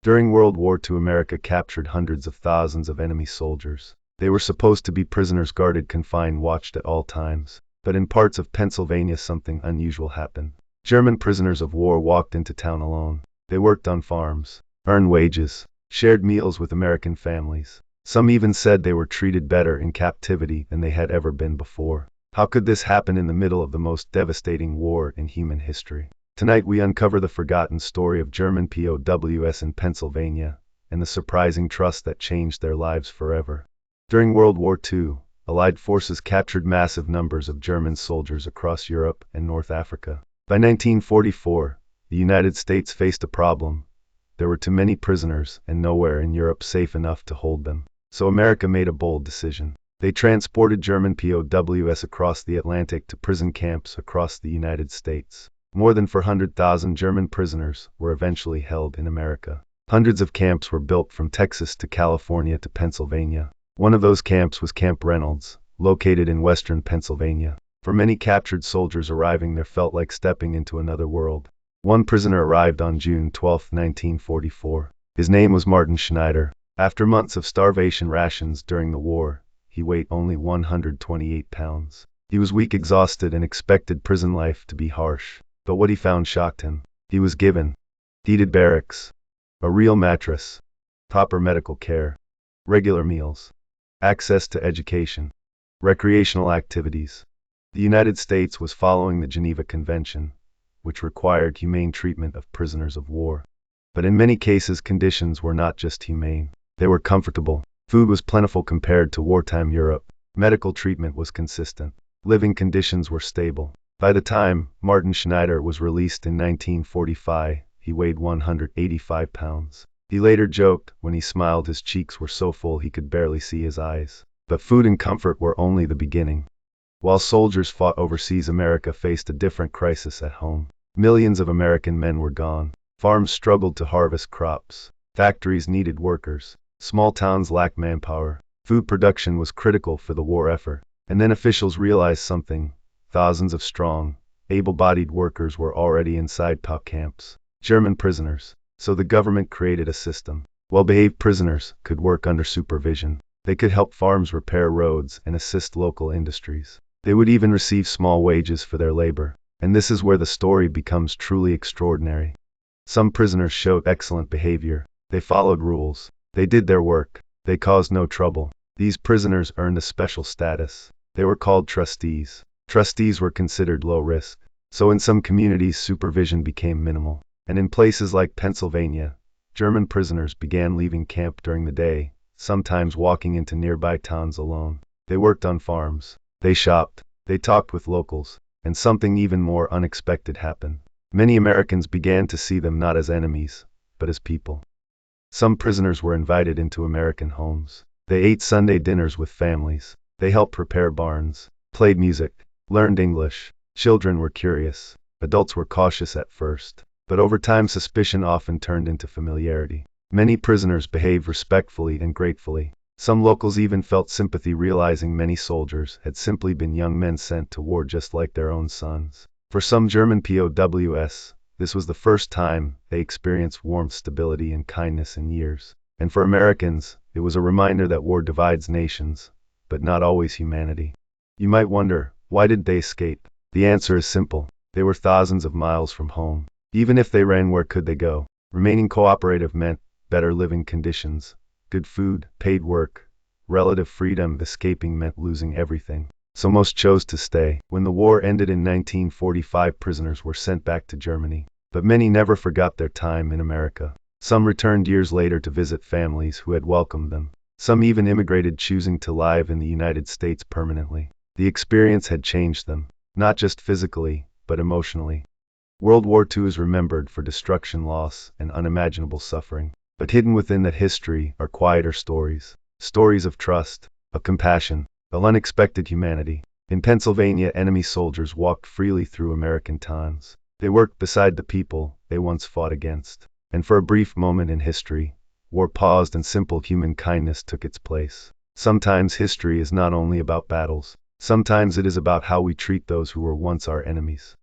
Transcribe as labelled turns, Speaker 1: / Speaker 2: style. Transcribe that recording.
Speaker 1: During World War II, America captured hundreds of thousands of enemy soldiers. They were supposed to be prisoners guarded, confined, watched at all times. But in parts of Pennsylvania something unusual happened. German prisoners of war walked into town alone. They worked on farms, earned wages, shared meals with American families. Some even said they were treated better in captivity than they had ever been before. How could this happen in the middle of the most devastating war in human history? Tonight we uncover the forgotten story of German POWs in Pennsylvania, and the surprising trust that changed their lives forever. During World War II, Allied forces captured massive numbers of German soldiers across Europe and North Africa. By 1944, the United States faced a problem. There were too many prisoners and nowhere in Europe safe enough to hold them. So America made a bold decision. They transported German POWs across the Atlantic to prison camps across the United States. More than 400,000 German prisoners were eventually held in America. Hundreds of camps were built from Texas to California to Pennsylvania. One of those camps was Camp Reynolds, located in western Pennsylvania. For many captured soldiers arriving there felt like stepping into another world. One prisoner arrived on June 12, 1944. His name was Martin Schneider. After months of starvation rations during the war, he weighed only 128 pounds. He was weak, exhausted, and expected prison life to be harsh. But what he found shocked him. He was given heated barracks, a real mattress, proper medical care, regular meals, access to education, recreational activities. The United States was following the Geneva Convention, which required humane treatment of prisoners of war. But in many cases conditions were not just humane, they were comfortable. Food was plentiful compared to wartime Europe. Medical treatment was consistent. Living conditions were stable. By the time Martin Schneider was released in 1945, he weighed 185 pounds. He later joked, when he smiled his cheeks were so full he could barely see his eyes. But food and comfort were only the beginning. While soldiers fought overseas, America faced a different crisis at home. Millions of American men were gone. Farms struggled to harvest crops. Factories needed workers. Small towns lacked manpower. Food production was critical for the war effort. And then officials realized something. Thousands of strong, able-bodied workers were already inside POW camps. German prisoners. So the government created a system. Well-behaved prisoners could work under supervision. They could help farms repair roads and assist local industries. They would even receive small wages for their labor. And this is where the story becomes truly extraordinary. Some prisoners showed excellent behavior. They followed rules. They did their work. They caused no trouble. These prisoners earned a special status. They were called trustees. Trustees were considered low risk. So in some communities supervision became minimal. And in places like Pennsylvania, German prisoners began leaving camp during the day, sometimes walking into nearby towns alone. They worked on farms. They shopped. They talked with locals. And something even more unexpected happened. Many Americans began to see them not as enemies, but as people. Some prisoners were invited into American homes. They ate Sunday dinners with families. They helped prepare barns, played music, learned English. Children were curious. Adults were cautious at first. But over time suspicion often turned into familiarity. Many prisoners behaved respectfully and gratefully. Some locals even felt sympathy, realizing many soldiers had simply been young men sent to war just like their own sons. For some German POWs, this was the first time they experienced warmth, stability, and kindness in years. And for Americans, it was a reminder that war divides nations, but not always humanity. You might wonder, why did they escape? The answer is simple. They were thousands of miles from home. Even if they ran, where could they go? Remaining cooperative meant better living conditions, good food, paid work, relative freedom. Escaping meant losing everything. So most chose to stay. When the war ended in 1945, prisoners were sent back to Germany. But many never forgot their time in America. Some returned years later to visit families who had welcomed them. Some even immigrated, choosing to live in the United States permanently. The experience had changed them, not just physically, but emotionally. World War II is remembered for destruction, loss, and unimaginable suffering. But hidden within that history are quieter stories. Stories of trust, of compassion, of unexpected humanity. In Pennsylvania, enemy soldiers walked freely through American towns. They worked beside the people they once fought against. And for a brief moment in history, war paused and simple human kindness took its place. Sometimes history is not only about battles. Sometimes it is about how we treat those who were once our enemies.